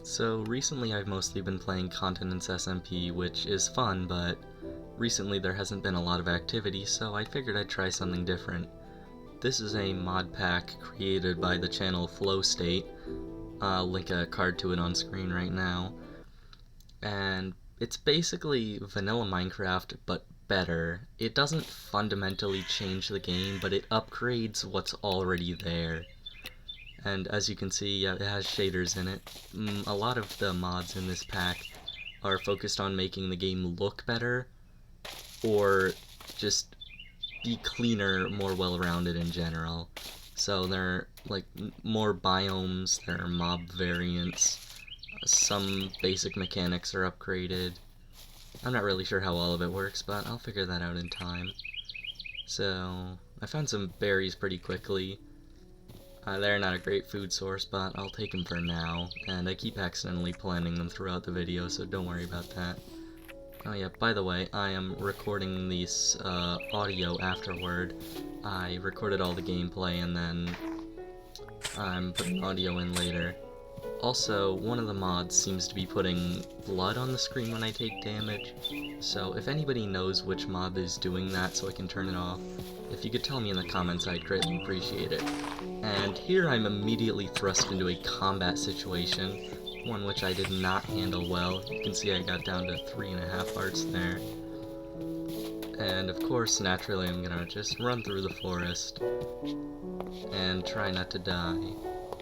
So recently I've mostly been playing Continents SMP, which is fun, but recently there hasn't been a lot of activity, so I figured I'd try something different. This is a mod pack created by the channel Flow State. I'll link a card to it on screen right now. And it's basically vanilla Minecraft, but better. It doesn't fundamentally change the game, but it upgrades what's already there. And as you can see, it has shaders in it. A lot of the mods in this pack are focused on making the game look better, or just be cleaner, more well-rounded in general. So there are like more biomes, there are mob variants, some basic mechanics are upgraded. I'm not really sure how all of it works, but I'll figure that out in time. So I found some berries pretty quickly. They're not a great food source, but I'll take them for now, and I keep accidentally planting them throughout the video, so don't worry about that. Oh yeah, by the way, I am recording this audio afterward. I recorded all the gameplay and then I'm putting audio in later. Also, one of the mods seems to be putting blood on the screen when I take damage, so if anybody knows which mod is doing that so I can turn it off, if you could tell me in the comments, I'd greatly appreciate it. And here I'm immediately thrust into a combat situation, one which I did not handle well. You can see I got down to 3.5 hearts there. And of course, naturally, I'm gonna just run through the forest and try not to die.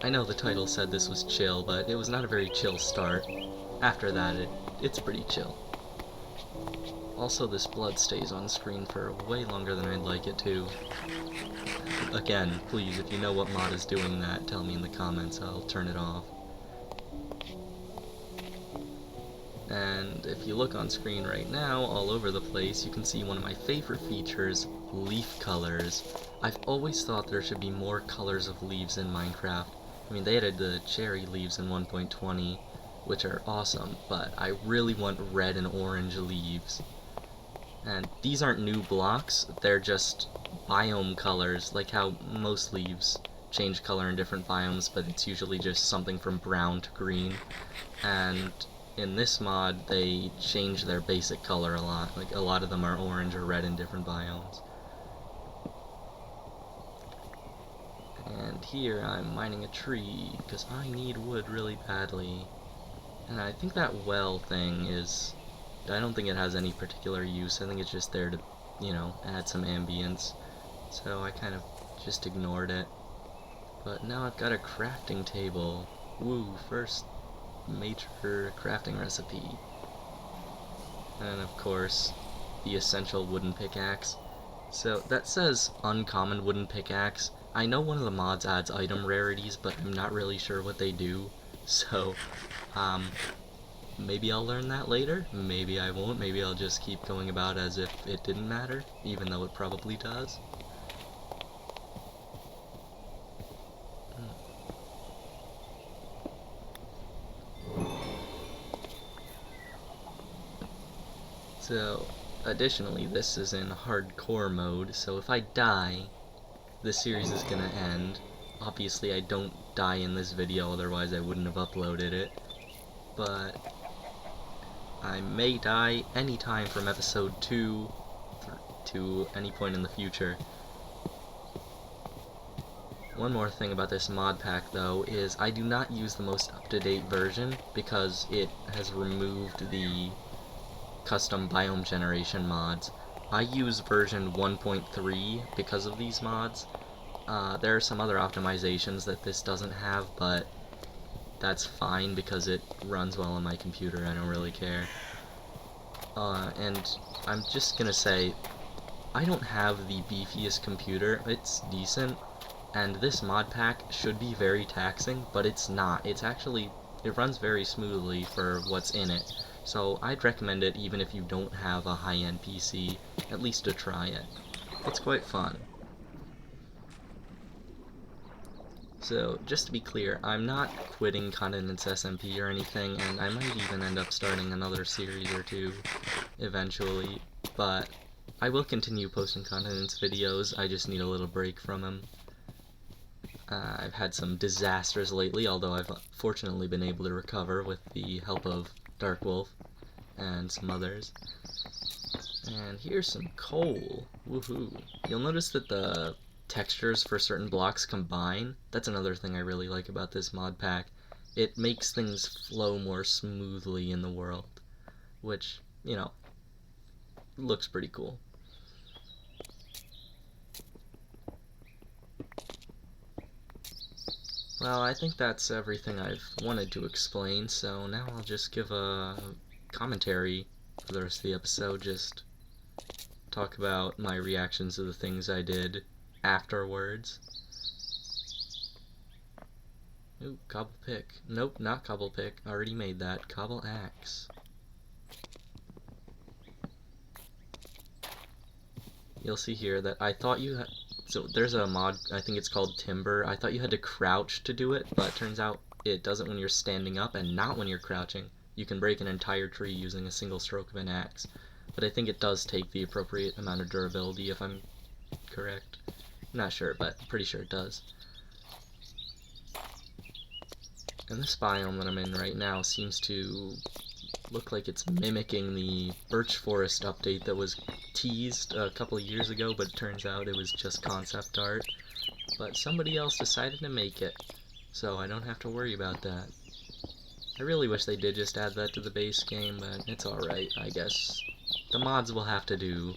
I know the title said this was chill, but it was not a very chill start. After that, it's pretty chill. Also, this blood stays on screen for way longer than I'd like it to. Again, please, if you know what mod is doing that, tell me in the comments, I'll turn it off. And if you look on screen right now, all over the place, you can see one of my favorite features, leaf colors. I've always thought there should be more colors of leaves in Minecraft. I mean, they added the cherry leaves in 1.20, which are awesome, but I really want red and orange leaves. And these aren't new blocks, they're just biome colors, like how most leaves change color in different biomes, but it's usually just something from brown to green. And in this mod, they change their basic color a lot. Like, a lot of them are orange or red in different biomes. And here I'm mining a tree, because I need wood really badly. And I think that well thing is... I don't think it has any particular use. I think it's just there to, you know, add some ambience. So I kind of just ignored it. But now I've got a crafting table. Woo, first major crafting recipe. And of course, the essential wooden pickaxe. So that says uncommon wooden pickaxe. I know one of the mods adds item rarities, but I'm not really sure what they do. So, maybe I'll learn that later, maybe I won't, maybe I'll just keep going about as if it didn't matter, even though it probably does. So, additionally, this is in hardcore mode, so if I die, the series is gonna end. Obviously I don't die in this video, otherwise I wouldn't have uploaded it. But I may die anytime from episode 2 to any point in the future. One more thing about this mod pack though is I do not use the most up-to-date version because it has removed the custom biome generation mods. I use version 1.3 because of these mods. There are some other optimizations that this doesn't have, but that's fine because it runs well on my computer, I don't really care. And I'm just gonna say, I don't have the beefiest computer, it's decent, and this mod pack should be very taxing, but it's not. It's actually, it runs very smoothly for what's in it. So I'd recommend it even if you don't have a high-end PC, at least to try it. It's quite fun. So, just to be clear, I'm not quitting Continents SMP or anything, and I might even end up starting another series or two eventually, but I will continue posting Continents videos, I just need a little break from them. I've had some disasters lately, although I've fortunately been able to recover with the help of Dark Wolf and some others. And here's some coal. Woohoo. You'll notice that the textures for certain blocks combine. That's another thing I really like about this mod pack. It makes things flow more smoothly in the world, which, you know, looks pretty cool. Well, I think that's everything I've wanted to explain, so now I'll just give a commentary for the rest of the episode, just talk about my reactions to the things I did afterwards. Ooh, cobble pick. Nope, not cobble pick. Already made that. Cobble axe. You'll see here that I thought you had... So there's a mod, I think it's called Timber. I thought you had to crouch to do it, but turns out it does it when you're standing up and not when you're crouching. You can break an entire tree using a single stroke of an axe. But I think it does take the appropriate amount of durability, if I'm correct. Not sure, but pretty sure it does. And this biome that I'm in right now seems to look like it's mimicking the birch forest update that was teased a couple of years ago, but it turns out it was just concept art. But somebody else decided to make it, so I don't have to worry about that. I really wish they did just add that to the base game, but it's alright, I guess. The mods will have to do.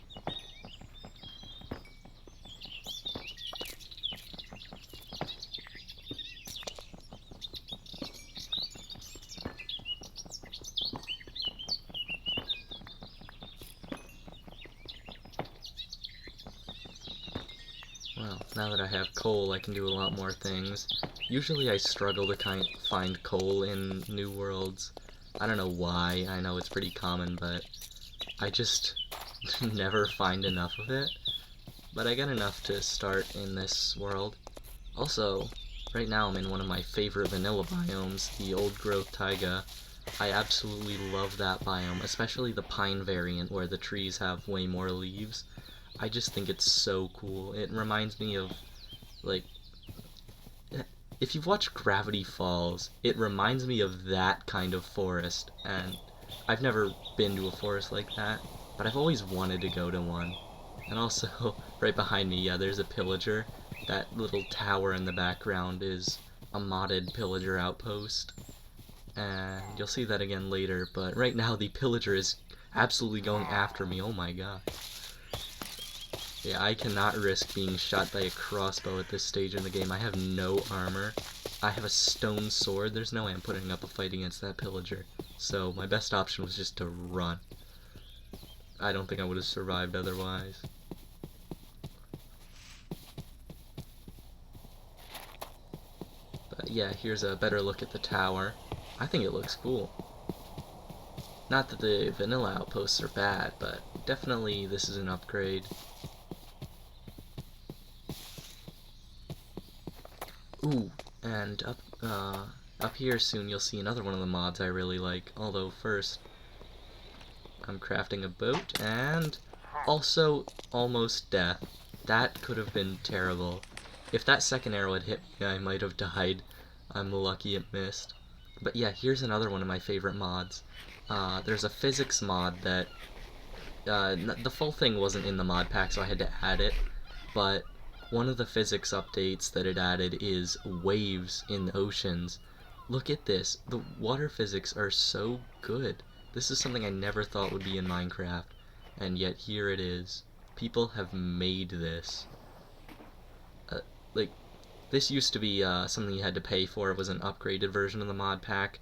Well, now that I have coal, I can do a lot more things. Usually I struggle to find coal in New Worlds. I don't know why, I know it's pretty common, but I just never find enough of it. But I got enough to start in this world. Also, right now I'm in one of my favorite vanilla biomes, the old growth taiga. I absolutely love that biome, especially the pine variant where the trees have way more leaves. I just think it's so cool. It reminds me of, like, if you've watched Gravity Falls, it reminds me of that kind of forest, and I've never been to a forest like that, but I've always wanted to go to one. And also, right behind me, yeah, there's a pillager. That little tower in the background is a modded pillager outpost, and you'll see that again later, but right now the pillager is absolutely going after me. Oh my god. Yeah, I cannot risk being shot by a crossbow at this stage in the game. I have no armor. I have a stone sword. There's no way I'm putting up a fight against that pillager. So my best option was just to run. I don't think I would have survived otherwise. But yeah, here's a better look at the tower. I think it looks cool. Not that the vanilla outposts are bad, but definitely this is an upgrade. Ooh, and up here soon you'll see another one of the mods I really like, although first I'm crafting a boat, and also almost death. That could have been terrible. If that second arrow had hit me, I might have died. I'm lucky it missed. But yeah, here's another one of my favorite mods. There's a physics mod that, the full thing wasn't in the mod pack, so I had to add it, but one of the physics updates that it added is waves in the oceans. Look at this. The water physics are so good. This is something I never thought would be in Minecraft, and yet here it is. People have made this. Like, this used to be something you had to pay for. It was an upgraded version of the mod pack,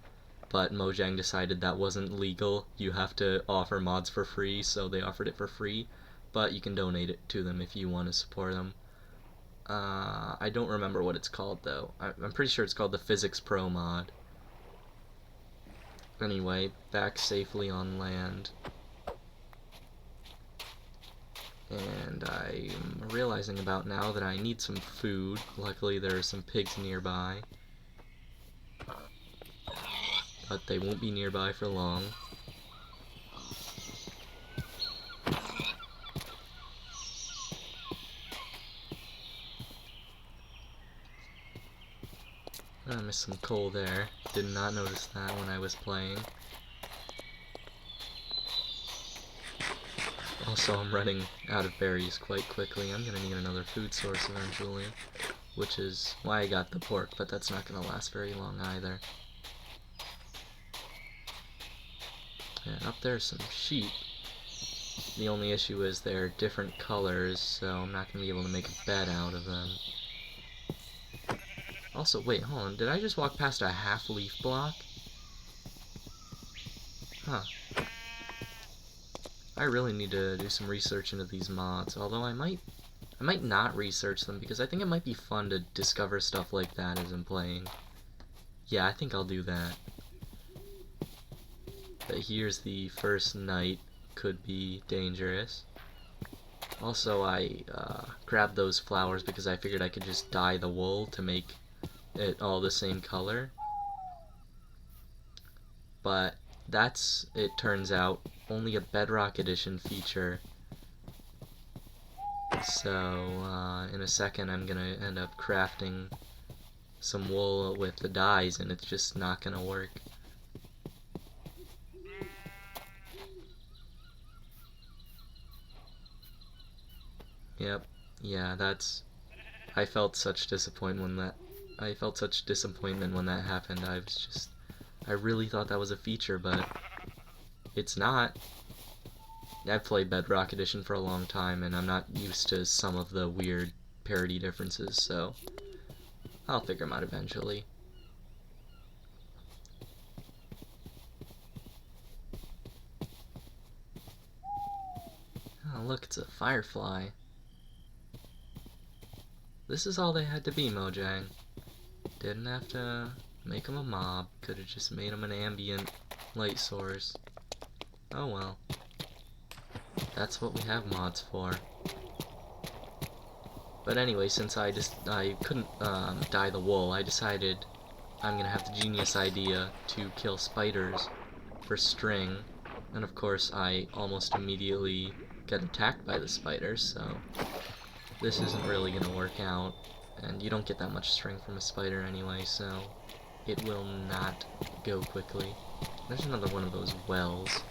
but Mojang decided that wasn't legal. You have to offer mods for free, so they offered it for free, but you can donate it to them if you want to support them. I don't remember what it's called, though. I'm pretty sure it's called the Physics Pro mod. Anyway, back safely on land. And I'm realizing about now that I need some food. Luckily, there are some pigs nearby. But they won't be nearby for long. missed some coal there. Did not notice that when I was playing. Also, I'm running out of berries quite quickly. I'm gonna need another food source eventually, which is why I got the pork, but that's not gonna last very long either. And up there's some sheep. The only issue is they're different colors, so I'm not gonna be able to make a bed out of them. Also, wait, hold on. Did I just walk past a half-leaf block? Huh. I really need to do some research into these mods, although I might not research them, because I think it might be fun to discover stuff like that as I'm playing. Yeah, I think I'll do that. But here's the first night. Could be dangerous. Also, I grabbed those flowers because I figured I could just dye the wool to make it all the same color. But that's, it turns out, only a Bedrock Edition feature. So, in a second I'm gonna end up crafting some wool with the dyes, and it's just not gonna work. Yep, yeah, that's... I felt such disappointment when that happened. I really thought that was a feature, but it's not. I've played Bedrock Edition for a long time, and I'm not used to some of the weird parity differences, so I'll figure them out eventually. Oh, look, it's a firefly. This is all they had to be, Mojang. Didn't have to make him a mob. Could have just made him an ambient light source. Oh well. That's what we have mods for. But anyway, since I couldn't dye the wool, I decided I'm gonna have the genius idea to kill spiders for string. And of course, I almost immediately get attacked by the spiders, so this isn't really gonna work out. And you don't get that much string from a spider anyway, so it will not go quickly. There's another one of those wells.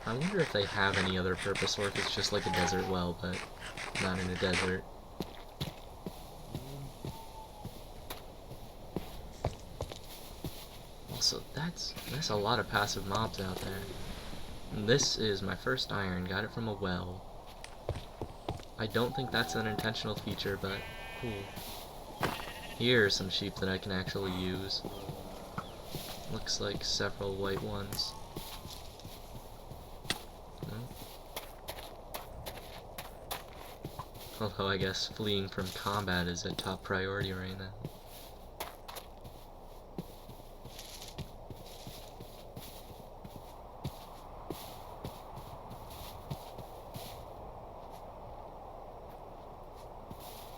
I wonder if they have any other purpose, or if it's just like a desert well, but not in a desert. Also, there's a lot of passive mobs out there. And this is my first iron, got it from a well. I don't think that's an intentional feature, but cool. Here are some sheep that I can actually use. Looks like several white ones. Although I guess fleeing from combat is a top priority right now.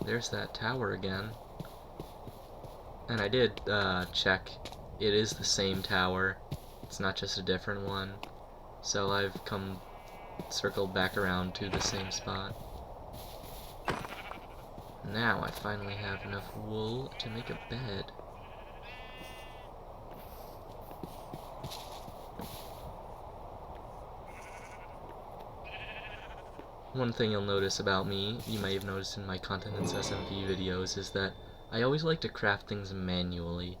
There's that tower again. And I did check. It is the same tower. It's not just a different one. So I've circled back around to the same spot. Now I finally have enough wool to make a bed. One thing you'll notice about me, you may have noticed in my Continents SMP videos, is that I always like to craft things manually.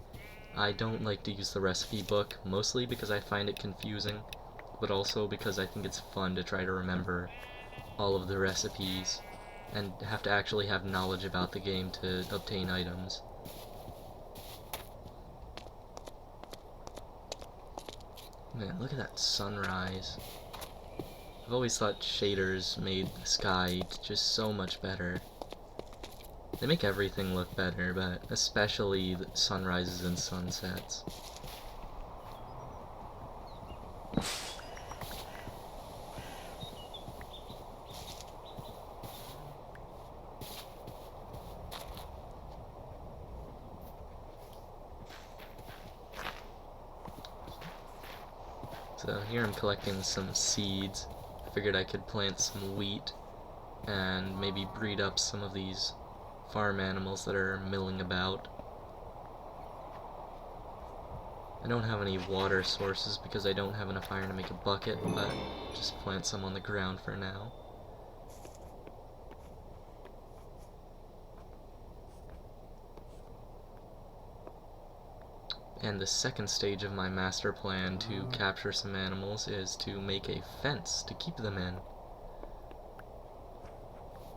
I don't like to use the recipe book, mostly because I find it confusing, but also because I think it's fun to try to remember all of the recipes and have to actually have knowledge about the game to obtain items. Man, look at that sunrise. I've always thought shaders made the sky just so much better. They make everything look better, but especially the sunrises and sunsets. So here I'm collecting some seeds. I figured I could plant some wheat and maybe breed up some of these farm animals that are milling about. I don't have any water sources because I don't have enough iron to make a bucket, but just plant some on the ground for now. And the second stage of my master plan to capture some animals is to make a fence to keep them in.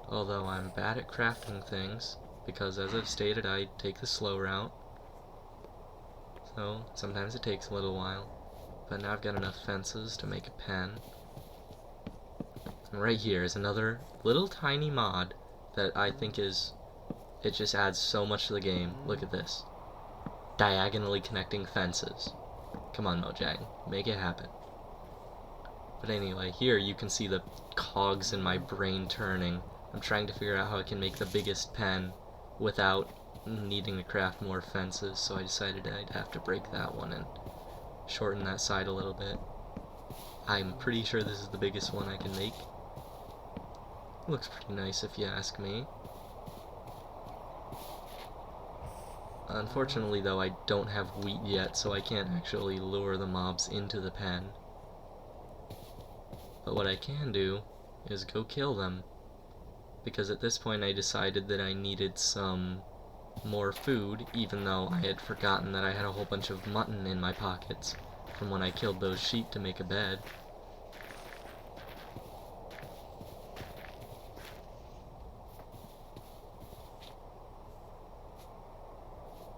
Although I'm bad at crafting things, because as I've stated, I take the slow route. So sometimes it takes a little while. But now I've got enough fences to make a pen. And right here is another little tiny mod that I think it just adds so much to the game. Look at this. Diagonally connecting fences. Come on, Mojang, make it happen. But anyway, here you can see the cogs in my brain turning. I'm trying to figure out how I can make the biggest pen without needing to craft more fences, so I decided I'd have to break that one and shorten that side a little bit. I'm pretty sure this is the biggest one I can make. Looks pretty nice if you ask me. Unfortunately though, I don't have wheat yet, so I can't actually lure the mobs into the pen. But what I can do is go kill them, because at this point I decided that I needed some more food, even though I had forgotten that I had a whole bunch of mutton in my pockets from when I killed those sheep to make a bed.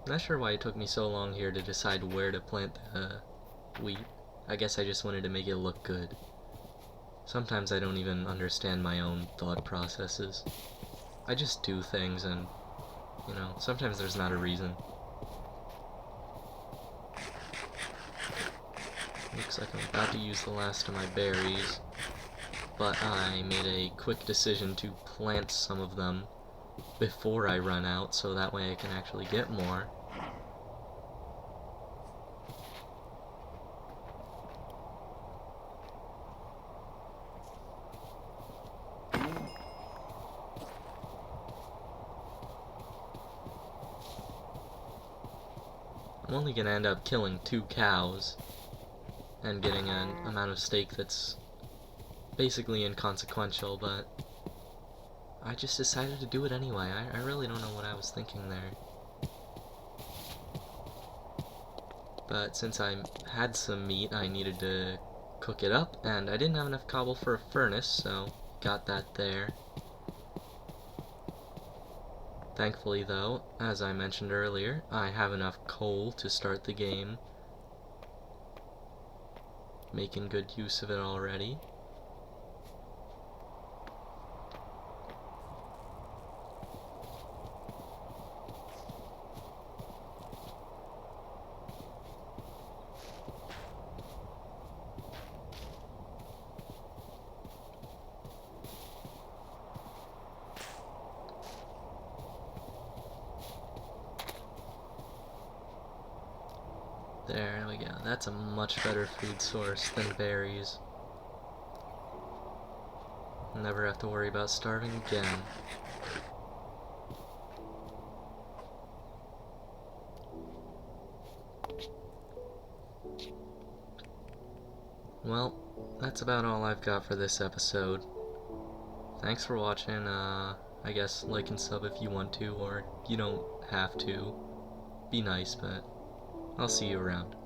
Not sure why it took me so long here to decide where to plant the wheat. I guess I just wanted to make it look good. Sometimes I don't even understand my own thought processes. I just do things and, you know, sometimes there's not a reason. Looks like I'm about to use the last of my berries, but I made a quick decision to plant some of them before I run out, so that way I can actually get more. I'm only gonna end up killing 2 cows and getting an amount of steak that's basically inconsequential, but I just decided to do it anyway. I really don't know what I was thinking there. But since I had some meat, I needed to cook it up, and I didn't have enough cobble for a furnace, so got that there. Thankfully though, as I mentioned earlier, I have enough coal to start the game. Making good use of it already. There we go. That's a much better food source than berries. Never have to worry about starving again. Well, that's about all I've got for this episode. Thanks for watching. I guess like and sub if you want to, or you don't have to. Be nice, but I'll see you around.